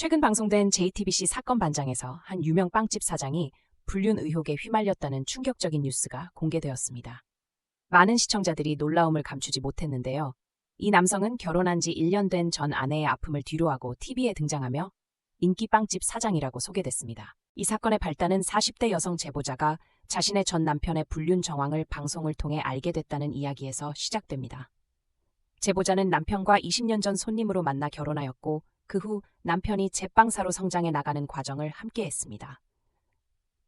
최근 방송된 JTBC 사건 반장에서 한 유명 빵집 사장이 불륜 의혹에 휘말렸다는 충격적인 뉴스가 공개되었습니다. 많은 시청자들이 놀라움을 감추지 못했는데요. 이 남성은 결혼한 지 1년 된 전 아내의 아픔을 뒤로하고 TV에 등장하며 인기 빵집 사장이라고 소개됐습니다. 이 사건의 발단은 40대 여성 제보자가 자신의 전 남편의 불륜 정황을 방송을 통해 알게 됐다는 이야기에서 시작됩니다. 제보자는 남편과 20년 전 손님으로 만나 결혼하였고 그 후 남편이 제빵사로 성장해 나가는 과정을 함께했습니다.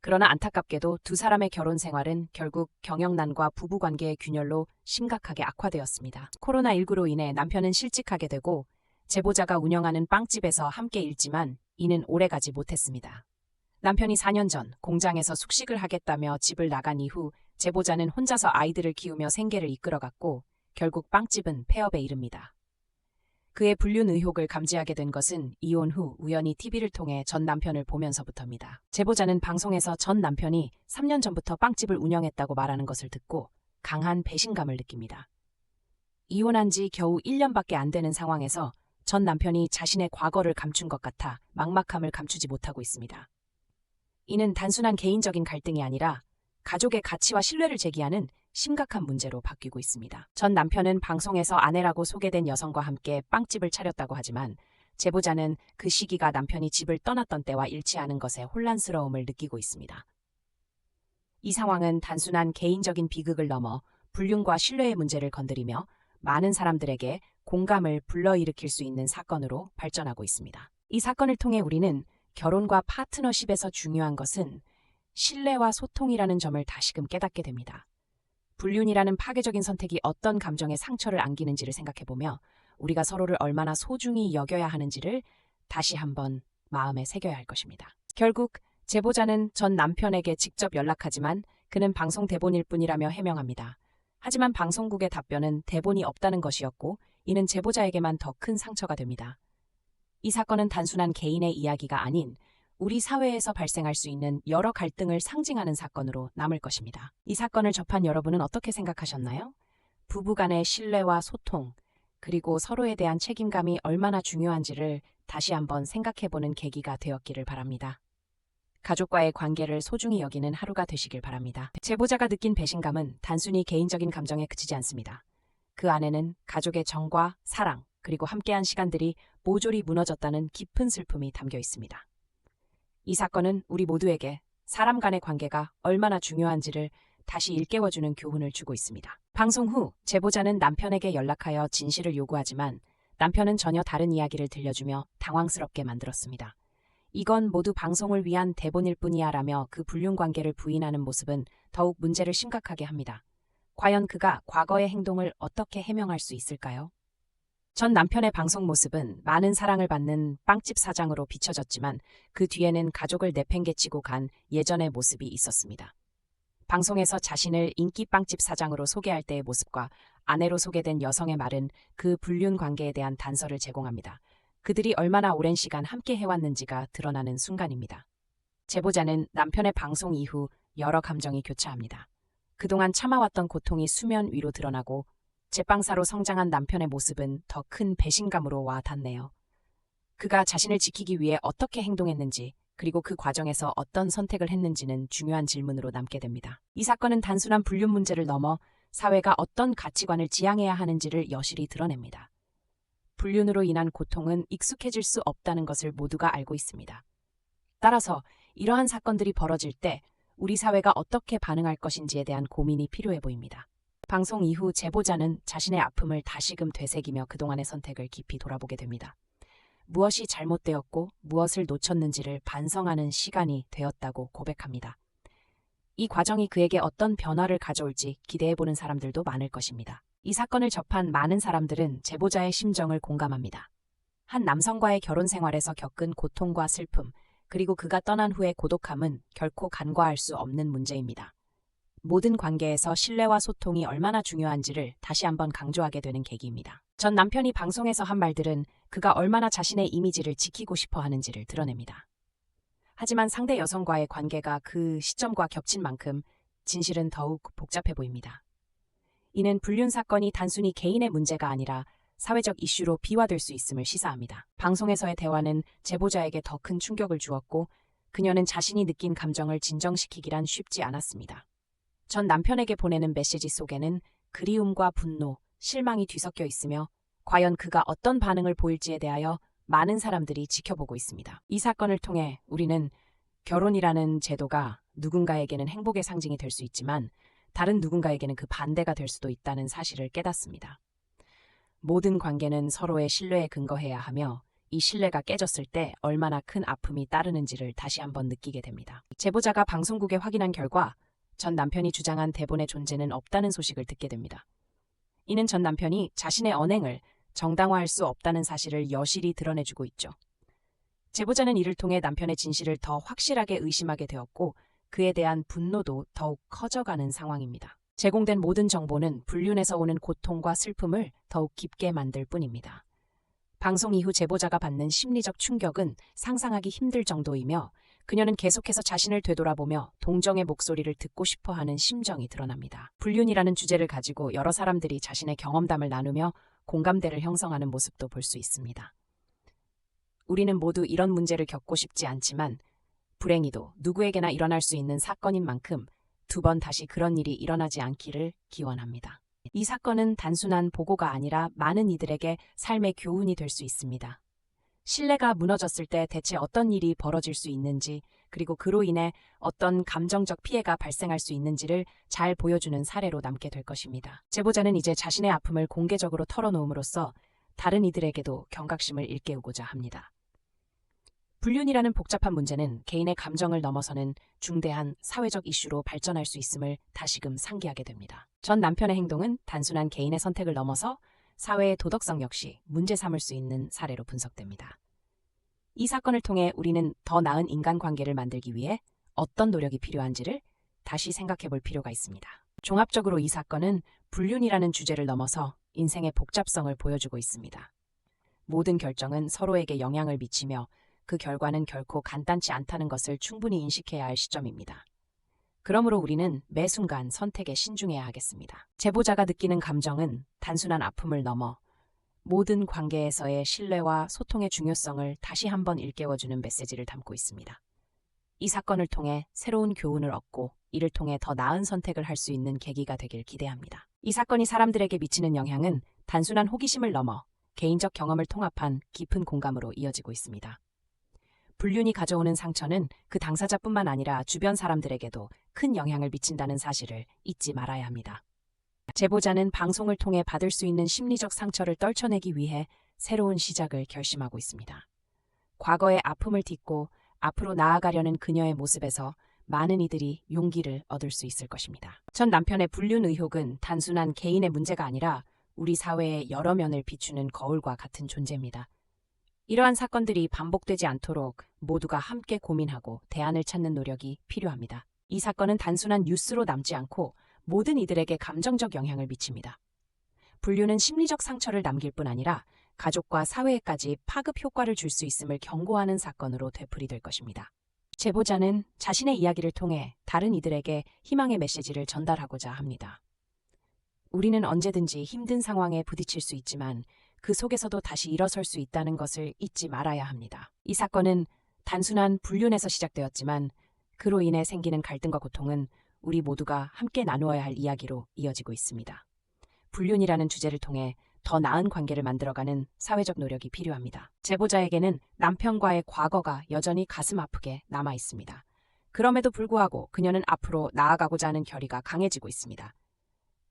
그러나 안타깝게도 두 사람의 결혼 생활은 결국 경영난과 부부관계의 균열로 심각하게 악화되었습니다. 코로나19로 인해 남편은 실직하게 되고 제보자가 운영하는 빵집에서 함께 일지만 이는 오래가지 못했습니다. 남편이 4년 전 공장에서 숙식을 하겠다며 집을 나간 이후 제보자는 혼자서 아이들을 키우며 생계를 이끌어갔고 결국 빵집은 폐업에 이릅니다. 그의 불륜 의혹을 감지하게 된 것은 이혼 후 우연히 TV를 통해 전 남편을 보면서부터입니다. 제보자는 방송에서 전 남편이 3년 전부터 빵집을 운영했다고 말하는 것을 듣고 강한 배신감을 느낍니다. 이혼한 지 겨우 1년밖에 안 되는 상황에서 전 남편이 자신의 과거를 감춘 것 같아 막막함을 감추지 못하고 있습니다. 이는 단순한 개인적인 갈등이 아니라 가족의 가치와 신뢰를 제기하는 심각한 문제로 바뀌고 있습니다. 전 남편은 방송에서 아내라고 소개된 여성과 함께 빵집을 차렸다고 하지만 제보자는 그 시기가 남편이 집을 떠났던 때와 일치하는 것에 혼란스러움을 느끼고 있습니다. 이 상황은 단순한 개인적인 비극을 넘어 불륜과 신뢰의 문제를 건드리며 많은 사람들에게 공감을 불러일으킬 수 있는 사건으로 발전하고 있습니다. 이 사건을 통해 우리는 결혼과 파트너십에서 중요한 것은 신뢰와 소통이라는 점을 다시금 깨닫게 됩니다. 불륜이라는 파괴적인 선택이 어떤 감정에 상처를 안기는지를 생각해보며 우리가 서로를 얼마나 소중히 여겨야 하는지를 다시 한번 마음에 새겨야 할 것입니다. 결국 제보자는 전 남편에게 직접 연락하지만 그는 방송 대본일 뿐이라며 해명합니다. 하지만 방송국의 답변은 대본이 없다는 것이었고 이는 제보자에게만 더 큰 상처가 됩니다. 이 사건은 단순한 개인의 이야기가 아닌 우리 사회에서 발생할 수 있는 여러 갈등을 상징하는 사건으로 남을 것입니다. 이 사건을 접한 여러분은 어떻게 생각하셨나요? 부부 간의 신뢰와 소통, 그리고 서로에 대한 책임감이 얼마나 중요한지를 다시 한번 생각해보는 계기가 되었기를 바랍니다. 가족과의 관계를 소중히 여기는 하루가 되시길 바랍니다. 제보자가 느낀 배신감은 단순히 개인적인 감정에 그치지 않습니다. 그 안에는 가족의 정과 사랑, 그리고 함께한 시간들이 모조리 무너졌다는 깊은 슬픔이 담겨 있습니다. 이 사건은 우리 모두에게 사람 간의 관계가 얼마나 중요한지를 다시 일깨워주는 교훈을 주고 있습니다. 방송 후 제보자는 남편에게 연락하여 진실을 요구하지만 남편은 전혀 다른 이야기를 들려주며 당황스럽게 만들었습니다. 이건 모두 방송을 위한 대본일 뿐이야 라며 그 불륜 관계를 부인하는 모습은 더욱 문제를 심각하게 합니다. 과연 그가 과거의 행동을 어떻게 해명할 수 있을까요? 전 남편의 방송 모습은 많은 사랑을 받는 빵집 사장으로 비춰졌지만 그 뒤에는 가족을 내팽개치고 간 예전의 모습이 있었습니다. 방송에서 자신을 인기 빵집 사장으로 소개할 때의 모습과 아내로 소개된 여성의 말은 그 불륜 관계에 대한 단서를 제공합니다. 그들이 얼마나 오랜 시간 함께 해왔는지가 드러나는 순간입니다. 제보자는 남편의 방송 이후 여러 감정이 교차합니다. 그동안 참아왔던 고통이 수면 위로 드러나고 제빵사로 성장한 남편의 모습은 더 큰 배신감으로 와 닿네요. 그가 자신을 지키기 위해 어떻게 행동했는지, 그리고 그 과정에서 어떤 선택을 했는지는 중요한 질문으로 남게 됩니다. 이 사건은 단순한 불륜 문제를 넘어 사회가 어떤 가치관을 지향해야 하는지를 여실히 드러냅니다. 불륜으로 인한 고통은 익숙해질 수 없다는 것을 모두가 알고 있습니다. 따라서 이러한 사건들이 벌어질 때 우리 사회가 어떻게 반응할 것인지에 대한 고민이 필요해 보입니다. 방송 이후 제보자는 자신의 아픔을 다시금 되새기며 그동안의 선택을 깊이 돌아보게 됩니다. 무엇이 잘못되었고 무엇을 놓쳤는지를 반성하는 시간이 되었다고 고백합니다. 이 과정이 그에게 어떤 변화를 가져올지 기대해보는 사람들도 많을 것입니다. 이 사건을 접한 많은 사람들은 제보자의 심정을 공감합니다. 한 남성과의 결혼 생활에서 겪은 고통과 슬픔, 그리고 그가 떠난 후의 고독함은 결코 간과할 수 없는 문제입니다. 모든 관계에서 신뢰와 소통이 얼마나 중요한지를 다시 한번 강조하게 되는 계기입니다. 전 남편이 방송에서 한 말들은 그가 얼마나 자신의 이미지를 지키고 싶어 하는지를 드러냅니다. 하지만 상대 여성과의 관계가 그 시점과 겹친 만큼 진실은 더욱 복잡해 보입니다. 이는 불륜 사건이 단순히 개인의 문제가 아니라 사회적 이슈로 비화될 수 있음을 시사합니다. 방송에서의 대화는 제보자에게 더 큰 충격을 주었고 그녀는 자신이 느낀 감정을 진정시키기란 쉽지 않았습니다. 전 남편에게 보내는 메시지 속에는 그리움과 분노, 실망이 뒤섞여 있으며 과연 그가 어떤 반응을 보일지에 대하여 많은 사람들이 지켜보고 있습니다. 이 사건을 통해 우리는 결혼이라는 제도가 누군가에게는 행복의 상징이 될 수 있지만 다른 누군가에게는 그 반대가 될 수도 있다는 사실을 깨닫습니다. 모든 관계는 서로의 신뢰에 근거해야 하며 이 신뢰가 깨졌을 때 얼마나 큰 아픔이 따르는지를 다시 한번 느끼게 됩니다. 제보자가 방송국에 확인한 결과 전 남편이 주장한 대본의 존재는 없다는 소식을 듣게 됩니다. 이는 전 남편이 자신의 언행을 정당화할 수 없다는 사실을 여실히 드러내주고 있죠. 제보자는 이를 통해 남편의 진실을 더 확실하게 의심하게 되었고 그에 대한 분노도 더욱 커져가는 상황입니다. 제공된 모든 정보는 불륜에서 오는 고통과 슬픔을 더욱 깊게 만들 뿐입니다. 방송 이후 제보자가 받는 심리적 충격은 상상하기 힘들 정도이며 그녀는 계속해서 자신을 되돌아보며 동정의 목소리를 듣고 싶어하는 심정이 드러납니다. 불륜이라는 주제를 가지고 여러 사람들이 자신의 경험담을 나누며 공감대를 형성하는 모습도 볼 수 있습니다. 우리는 모두 이런 문제를 겪고 싶지 않지만 불행히도 누구에게나 일어날 수 있는 사건인 만큼 두 번 다시 그런 일이 일어나지 않기를 기원합니다. 이 사건은 단순한 보고가 아니라 많은 이들에게 삶의 교훈이 될 수 있습니다. 신뢰가 무너졌을 때 대체 어떤 일이 벌어질 수 있는지, 그리고 그로 인해 어떤 감정적 피해가 발생할 수 있는지를 잘 보여주는 사례로 남게 될 것입니다. 제보자는 이제 자신의 아픔을 공개적으로 털어놓음으로써 다른 이들에게도 경각심을 일깨우고자 합니다. 불륜이라는 복잡한 문제는 개인의 감정을 넘어서는 중대한 사회적 이슈로 발전할 수 있음을 다시금 상기하게 됩니다. 전 남편의 행동은 단순한 개인의 선택을 넘어서 사회의 도덕성 역시 문제 삼을 수 있는 사례로 분석됩니다. 이 사건을 통해 우리는 더 나은 인간관계를 만들기 위해 어떤 노력이 필요한지를 다시 생각해 볼 필요가 있습니다. 종합적으로 이 사건은 불륜이라는 주제를 넘어서 인생의 복잡성을 보여주고 있습니다. 모든 결정은 서로에게 영향을 미치며 그 결과는 결코 간단치 않다는 것을 충분히 인식해야 할 시점입니다. 그러므로 우리는 매 순간 선택에 신중해야 하겠습니다. 제보자가 느끼는 감정은 단순한 아픔을 넘어 모든 관계에서의 신뢰와 소통의 중요성을 다시 한번 일깨워주는 메시지를 담고 있습니다. 이 사건을 통해 새로운 교훈을 얻고 이를 통해 더 나은 선택을 할 수 있는 계기가 되길 기대합니다. 이 사건이 사람들에게 미치는 영향은 단순한 호기심을 넘어 개인적 경험을 통합한 깊은 공감으로 이어지고 있습니다. 불륜이 가져오는 상처는 그 당사자뿐만 아니라 주변 사람들에게도 큰 영향을 미친다는 사실을 잊지 말아야 합니다. 제보자는 방송을 통해 받을 수 있는 심리적 상처를 떨쳐내기 위해 새로운 시작을 결심하고 있습니다. 과거의 아픔을 딛고 앞으로 나아가려는 그녀의 모습에서 많은 이들이 용기를 얻을 수 있을 것입니다. 전 남편의 불륜 의혹은 단순한 개인의 문제가 아니라 우리 사회의 여러 면을 비추는 거울과 같은 존재입니다. 이러한 사건들이 반복되지 않도록 모두가 함께 고민하고 대안을 찾는 노력이 필요합니다. 이 사건은 단순한 뉴스로 남지 않고 모든 이들에게 감정적 영향을 미칩니다. 불륜은 심리적 상처를 남길 뿐 아니라 가족과 사회에까지 파급 효과를 줄 수 있음을 경고하는 사건으로 되풀이될 것입니다. 제보자는 자신의 이야기를 통해 다른 이들에게 희망의 메시지를 전달하고자 합니다. 우리는 언제든지 힘든 상황에 부딪힐 수 있지만 그 속에서도 다시 일어설 수 있다는 것을 잊지 말아야 합니다. 이 사건은 단순한 불륜에서 시작되었지만 그로 인해 생기는 갈등과 고통은 우리 모두가 함께 나누어야 할 이야기로 이어지고 있습니다. 불륜이라는 주제를 통해 더 나은 관계를 만들어가는 사회적 노력이 필요합니다. 제보자에게는 남편과의 과거가 여전히 가슴 아프게 남아 있습니다. 그럼에도 불구하고 그녀는 앞으로 나아가고자 하는 결의가 강해지고 있습니다.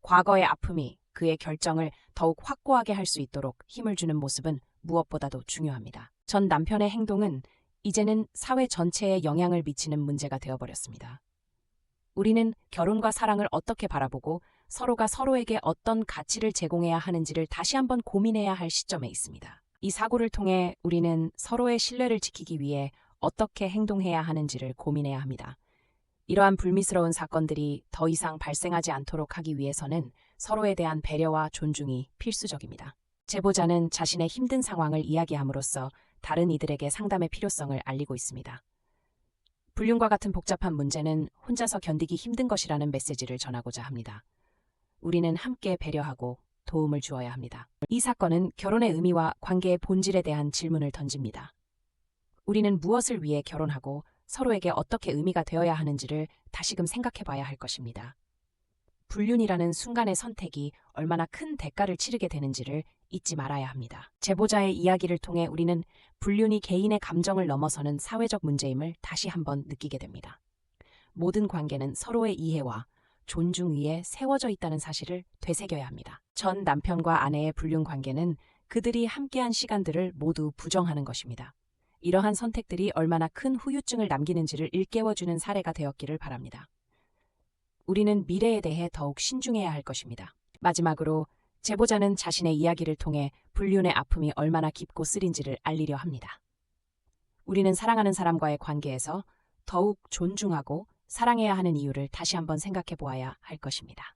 과거의 아픔이 그의 결정을 더욱 확고하게 할 수 있도록 힘을 주는 모습은 무엇보다도 중요합니다. 전 남편의 행동은 이제는 사회 전체에 영향을 미치는 문제가 되어버렸습니다. 우리는 결혼과 사랑을 어떻게 바라보고 서로가 서로에게 어떤 가치를 제공해야 하는지를 다시 한번 고민해야 할 시점에 있습니다. 이 사고를 통해 우리는 서로의 신뢰를 지키기 위해 어떻게 행동해야 하는지를 고민해야 합니다. 이러한 불미스러운 사건들이 더 이상 발생하지 않도록 하기 위해서는 서로에 대한 배려와 존중이 필수적입니다. 제보자는 자신의 힘든 상황을 이야기함으로써 다른 이들에게 상담의 필요성을 알리고 있습니다. 불륜과 같은 복잡한 문제는 혼자서 견디기 힘든 것이라는 메시지를 전하고자 합니다. 우리는 함께 배려하고 도움을 주어야 합니다. 이 사건은 결혼의 의미와 관계의 본질에 대한 질문을 던집니다. 우리는 무엇을 위해 결혼하고 서로에게 어떻게 의미가 되어야 하는지를 다시금 생각해 봐야 할 것입니다. 불륜이라는 순간의 선택이 얼마나 큰 대가를 치르게 되는지를 잊지 말아야 합니다. 제보자의 이야기를 통해 우리는 불륜이 개인의 감정을 넘어서는 사회적 문제임을 다시 한번 느끼게 됩니다. 모든 관계는 서로의 이해와 존중 위에 세워져 있다는 사실을 되새겨야 합니다. 전 남편과 아내의 불륜 관계는 그들이 함께한 시간들을 모두 부정하는 것입니다. 이러한 선택들이 얼마나 큰 후유증을 남기는지를 일깨워주는 사례가 되었기를 바랍니다. 우리는 미래에 대해 더욱 신중해야 할 것입니다. 마지막으로 제보자는 자신의 이야기를 통해 불륜의 아픔이 얼마나 깊고 쓰린지를 알리려 합니다. 우리는 사랑하는 사람과의 관계에서 더욱 존중하고 사랑해야 하는 이유를 다시 한번 생각해 보아야 할 것입니다.